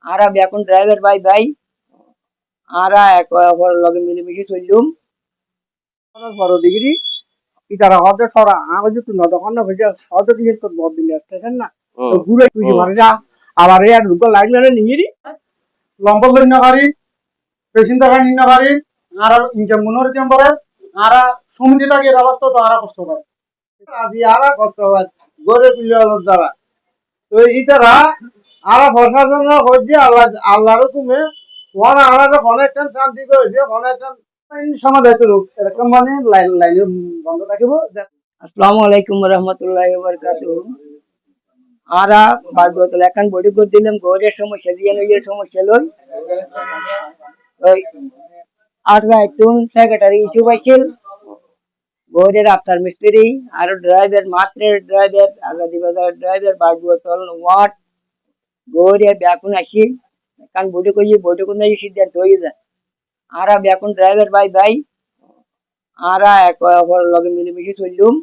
আরা এখন ড্রাইভার ভাই ভাই আরা এক লগে মিলেমিশে চললুম বড় ডিগ্রি ইতারা হতে সরা আমি যদি নদখন না হয়ে হতে দিয়ে তোর বদ দিলে স্টেশন না তো ঘুরে তুই মারে যা আবার এ আর ঢুকো লাইন মানে নিয়ে লম্বা ধরে না গাড়ি পেছন থেকে নিয়ে না গাড়ি আর ইনকাম মনোর ইনকাম করে আর সমিতি থাকে এর অবস্থা তো আর কষ্ট পায় আজি আর কষ্ট হয় গড়ে পিলার দ্বারা তো ইতারা আর প্রশাসন হচ্ছে আল্লাহ আল্লাহর তুমি ওরা আলাদা অনেকটা শান্তি করেছে অনেকটা সমাধান করুক এরকম মানে লাইন বন্ধ থাকিব। আসসালামু আলাইকুম রহমতুল্লাহি ওয়া বারাকাতুহু। আরা বারগতল এখন বডি করে দিলাম গড়ের সমস্যা দিয়ে নইয়ের সমস্যা লই ওই আটগায় তুন সেক্রেটারি ইস্যু পাইছিল গড়ের আফতার মিস্ত্রি আর ড্রাইভার মাত্রের ড্রাইভার আজাদি বাজার ড্রাইভার বারগতল ওয়াট গড়ে ব্যাকুন আসি এখন বডি করে সিদ্ধান্ত হয়ে যায় আরা ব্যাকুন ড্রাইভার ভাই ভাই আরা এক লগে মিলেমিশে চললুম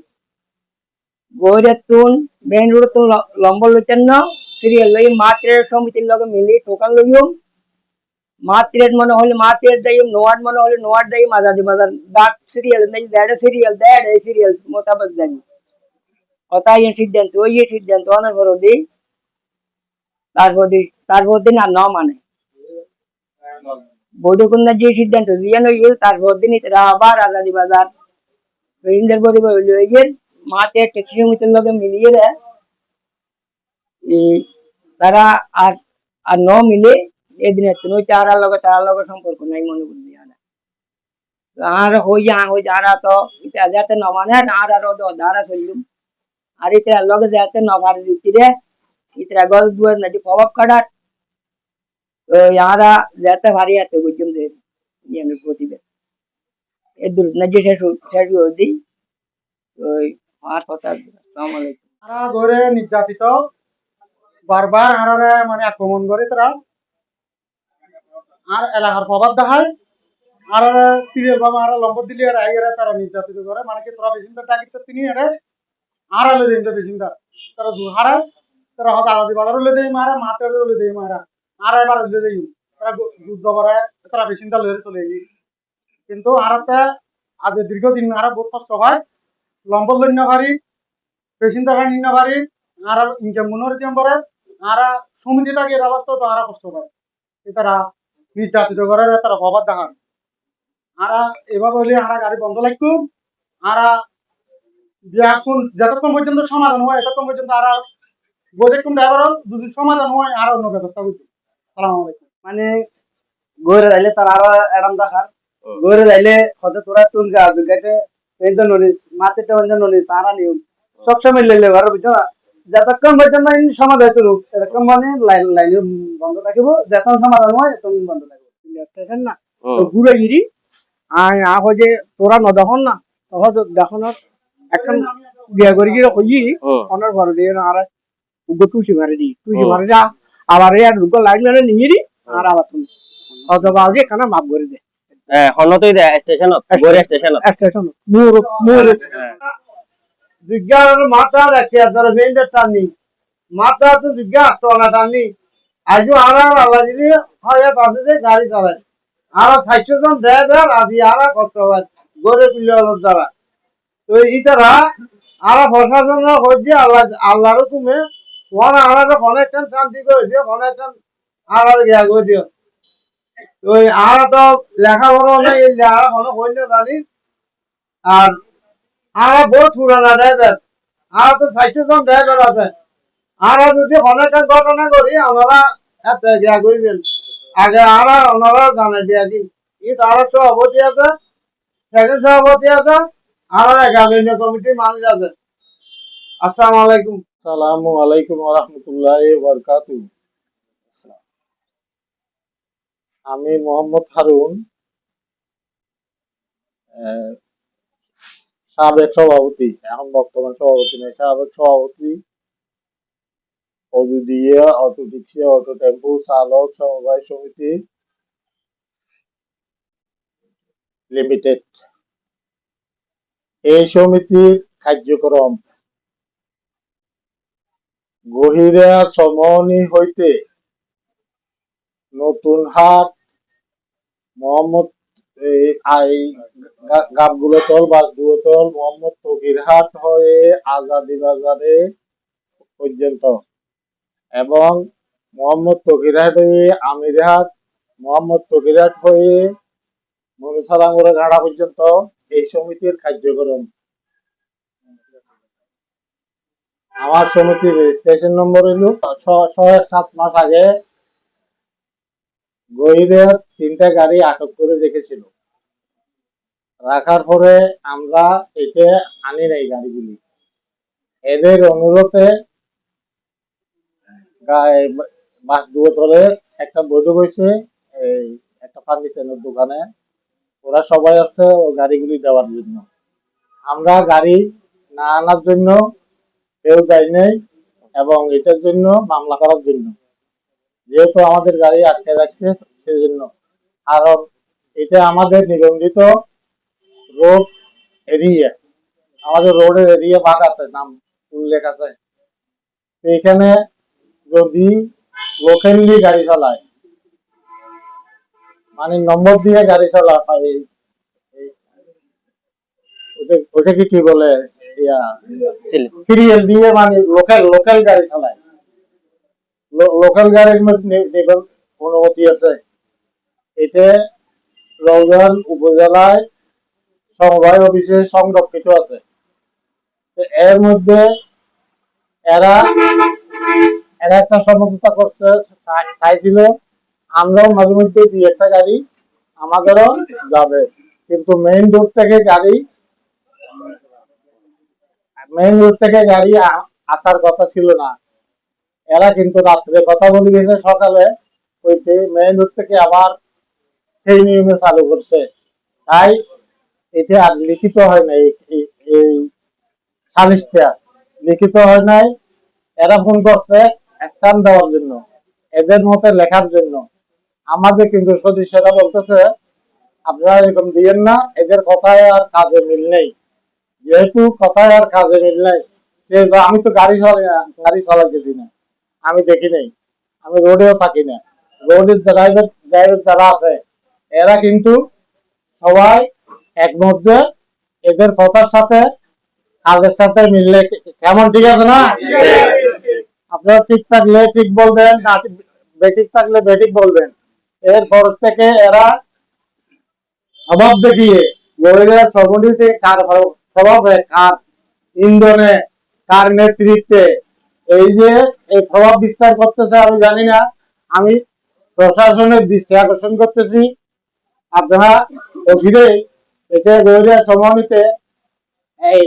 গৌরের তুন মেইন রোড তুন লম্বা লইতেন না সিরিয়াল লই মাত্রের সমিতির লগে মিলি টোকান লইম মাত্রের মনে হলে মাত্রের দাইম নোয়ার মনে হলে নোয়ার দাইম আজাদি বাজার ডাক সিরিয়াল নাই দ্যাড এই সিরিয়াল মোতাবেক জানি কথা এই সিদ্ধান্ত অনার পর দি তারপর দিন আর না মানে বৈঠকন্যার যে সিদ্ধান্ত দিয়ে নইল তারপর দিন তারা আবার আজাদি বাজার রবীন্দ্র পরিবার লইয়ের মাতে ট্যাক্সি সমিতির লগে মিলিয়ে দেয় তারা আর আর ন মিলে এদিন ওই তারার লগে সম্পর্ক নাই মনে করি আর হই যারা তো এটা যাতে ন মানে আর ধারা চললুম আর এটা লগে যাতে নভার দিতে ইতরা গল দুয়ার নদী প্রভাব কাটার ইয়ারা যাতে ভারী আছে বুঝুম যে ইয়ানের প্রতিবেদ এর দূর নদী শেষ দি ওই আর কথা আসসালামু আলাইকুম। তারা ধরে নির্যাতিত বারবার আরারে মানে আক্রমণ করে তারা আর এলাকার প্রভাব দেখায় আর সিরিয়াল ভাবে আর লম্বর দিলে আর আইয়ারা তারা নির্যাতিত করে মানে কি তোরা বেশিনদার ডাকিত তিনি এরে আর আলো দিন বেশিনদার তারা হারা তারা হয়তো আলাদি বাজার হলে দেয় মারা মাতে হলে দেয় মারা আর এবার হলে দেয় তারা যুদ্ধ করে তারা বেশিনদার লড়ে চলে গিয়ে কিন্তু আরাতে আজ দীর্ঘদিন আর বহুত কষ্ট হয় লম্বর লন্যকারী পেশিন্দার নিন্নাবাড়ি আর ইনকাম মনোর ইনকাম করে আর সমিতি থাকে এর অবস্থা তো আর কষ্ট পায় তারা নির্যাতিত করে তারা খবর দেখান আর এভাবে হলে আর গাড়ি বন্ধ লাগতো আর এখন যতক্ষণ পর্যন্ত সমাধান হয় এতক্ষণ পর্যন্ত আর গোদেক্ষণ ড্রাইভার যদি সমাধান হয় আর অন্য ব্যবস্থা করছে। সালাম আলাইকুম। মানে গড়ে যাইলে তার আরো এরাম দেখার গড়ে যাইলে হয়তো তোরা তুল গা দুর্গাতে পেনশন ননিস মাটিতে পেনশন ননিস আরা নিয়ম সবসময় লইলে ঘরের ভিতর যতক্ষণ পর্যন্ত সমাধান করুক এরকম মানে লাইন বন্ধ থাকিব যখন সমাধান হয় তখন বন্ধ থাকিব স্টেশন না তো ঘুরে গিরি আয় যে তোরা নদখন না তখন দেখুন এখন বিয়া করে গিয়ে কই অনার ঘর দিয়ে আর টুসি মারে যা আবার আর ঢুকো লাইন মানে নিয়ে দি আর আবার তুমি অথবা আগে কেন মাপ করে দে হনতই দে স্টেশন স্টেশন মোর বিজ্ঞান মাথা রাখি আর ভেন্ডার টানি মাথা তো বিজ্ঞান টনা টানি আজও আর আল্লাহ যদি হয় তাদের গাড়ি চালায় আর ৬০ জন ড্রাইভার আজি আর কষ্ট হয় গড়ে পিলার দ্বারা তো ইতারা আর প্রশাসন হচ্ছে আল্লাহর তুমি ওরা আলাদা অনেকটা শান্তি করেছে অনেকটা আর গিয়া করে দিও ওই আর তো লেখাপড়া নেই আর কোনো হইল জানি আর আর বহুত পুরানা ড্রাইভার আর তো ৬০ জন ড্রাইভার আছে আর যদি অনেকটা ঘটনা করি আমরা এত গিয়া করিবেন আগে আর ওনারা জানে দিয়া দিন ই তারা সভাপতি আছে সেকেন্ড সভাপতি আছে আর একাডেমি কমিটির মানুষ আছে। আসসালামু আলাইকুম। সালামু আলাইকুম ওয়া রাহমাতুল্লাহি ওয়া বারাকাতুহু। আমি মোহাম্মদ হারুন সাবেক সভাপতি এখন বর্তমান সভাপতি নয় সাবেক সভাপতি অদুদিয়া অটো রিক্সা অটো টেম্পো চালক সমবায় সমিতি লিমিটেড এই সমিতির কার্যক্রম গহিরা সমনি হইতে নতুন হাট, মোহাম্মদ গাবগুলোতল, বাসগুলোতল, মোহাম্মদ ফকিরহাট হয়ে আজাদি বাজারে পর্যন্ত এবং মোহাম্মদ ফকিরহাট হয়ে আমিরহাট, মোহাম্মদ ফকিরহাট হয়ে মনুসারাঙ্গুড়া ঘাড়া পর্যন্ত এই সমিতির কার্যক্রম। আমার সমিতির রেজিস্ট্রেশন নম্বর হইল 6-7 মাস আগে গহিরের 3টা গাড়ি আটক করে রেখেছিল। রাখার পরে আমরা একে আনি নাই গাড়িগুলি। এদের অনুরোধে বাস দুতলে একটা বৈঠক হয়েছে এই একটা ফার্নিচারের দোকানে। ওরা সবাই আছে ও গাড়িগুলি দেওয়ার জন্য। আমরা গাড়ি না আনার জন্য কেউ যাই নাই এবং এটার জন্য মামলা করার জন্য, যেহেতু আমাদের গাড়ি আটকে রাখছে সেই জন্য। কারণ এটা আমাদের নিবন্ধিত রোড এরিয়া, আমাদের রোডের এরিয়া ভাগ আছে, নাম উল্লেখ আছে। এখানে যদি লোকালি গাড়ি চালায়, মানে নম্বর দিয়ে গাড়ি চালায়, ওটাকে কি বলে, সিরিয়াল দিয়ে, মানে লোকাল গাড়ি চালায়, লোকাল গাড়ির মধ্যে অনুমতি আছে। এটা রওজান উপজেলায় সমবায় অফিসে সংরক্ষিত আছে। এর মধ্যে এরা একটা সমঝোতা করছে, চাইছিল আমরাও মাঝে মধ্যে 2-1টা গাড়ি আমাদেরও যাবে, কিন্তু মেইন রোড থেকে গাড়ি আসার কথা ছিল না। এরা কিন্তু রাত্রে কথা বলে গেছে, সকালে হইতে মেইন রোড থেকে আবার সেই নিয়মে চালু করছে। তাই এটা আর লিখিত হয় নাই, এই সালিশটা লিখিত হয় নাই। এরা ফোন করছে স্থান দেওয়ার জন্য, এদের মতে লেখার জন্য। আমাদের কিন্তু সদস্যরা বলতেছে আপনারা এরকম দিয়েন না, এদের কথায় আর কাজে মিল নেই। যেহেতু কথায় আর কাজে মিল নেই, সেহেতু আমি তো গাড়ি চালাইতেছি না, আমি দেখি নাই, আমি রোডেও থাকি না। রোডের ড্রাইভার যারা আছে এরা কিন্তু সবাই একমত যে এদের কথার সাথে কাজের সাথে মিললে কেমন, ঠিক আছে না? আপনারা ঠিক থাকলে ঠিক বলবেন, না বেঠিক থাকলে বেঠিক বলবেন। এরপর থেকে এরা অভাব দেখিয়ে গরিবের সর্বনীতি কার প্রভাবে, কার ইন্ধনে, কার নেতৃত্বে এই যে এই প্রভাব বিস্তার করতেছে আমি জানি না। আমি প্রশাসনের দৃষ্টি আকর্ষণ করতেছি, আপনারা অচিরেই এটা গরিবের সর্বনীতিতে এই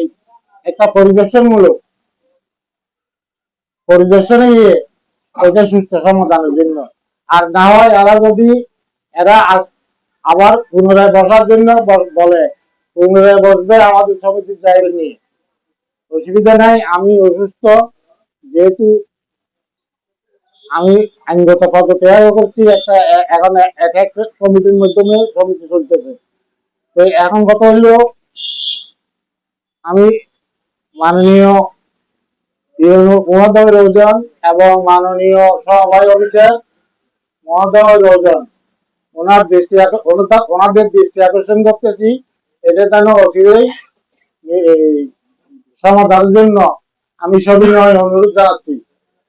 একটা পরিদর্শনে গিয়ে এটা সুস্থ সমাধানের জন্য। আর না হয় এরা আবার পুনরায় বসার জন্য বলে, পুনরায় বসবে আমাদের সমিতির জায়গা নিয়ে, অসুবিধা নাই। আমি অসুস্থ, যেহেতু আমি আইনগত পদত্যাগ করছি, এখন এক কমিটির মাধ্যমে সমিতি চলতেছে। তো এখন কথা হইল, আমি মাননীয় মহোদয় রোজন এবং মাননীয় সমবায় অফিসার মহোদয় রোজন ওনাদের দৃষ্টি আকর্ষণ করতেছি, এটা যেন অচিরেই সমাধানের জন্য আমি সবিনয় অনুরোধ জানাচ্ছি।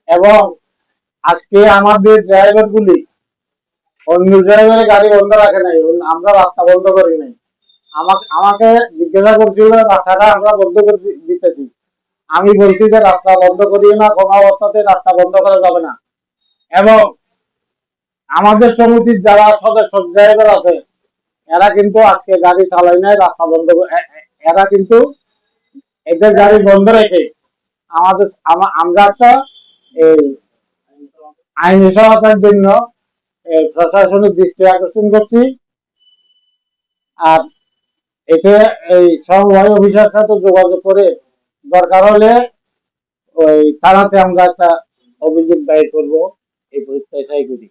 এবং আজকে আমাদের ড্রাইভার গুলি অন্য ড্রাইভারের গাড়ি বন্ধ রাখে নাই, আমরা রাস্তা বন্ধ করি নাই। আমাকে জিজ্ঞাসা করছিল রাস্তাটা আমরা বন্ধ করে দিতেছি। আমি বলছি যে রাস্তা বন্ধ করিও না, কোনো অবস্থাতে রাস্তা বন্ধ করা যাবে না। এবং আমাদের সমিতির যারা সদস্য ড্রাইভার আছে এরা কিন্তু আজকে গাড়ি চালায় নাই, রাস্তা বন্ধ, এরা কিন্তু এদের গাড়ি বন্ধ রেখে আমরা একটা এই আইনি সহায়তার জন্য প্রশাসনের দৃষ্টি আকর্ষণ করছি। আর এতে এই সমবায় অফিসার সাথে যোগাযোগ করে দরকার হলে ওই থানাতে আমরা একটা অভিযোগ দায়ের করবো, এই প্রত্যাশাই করি।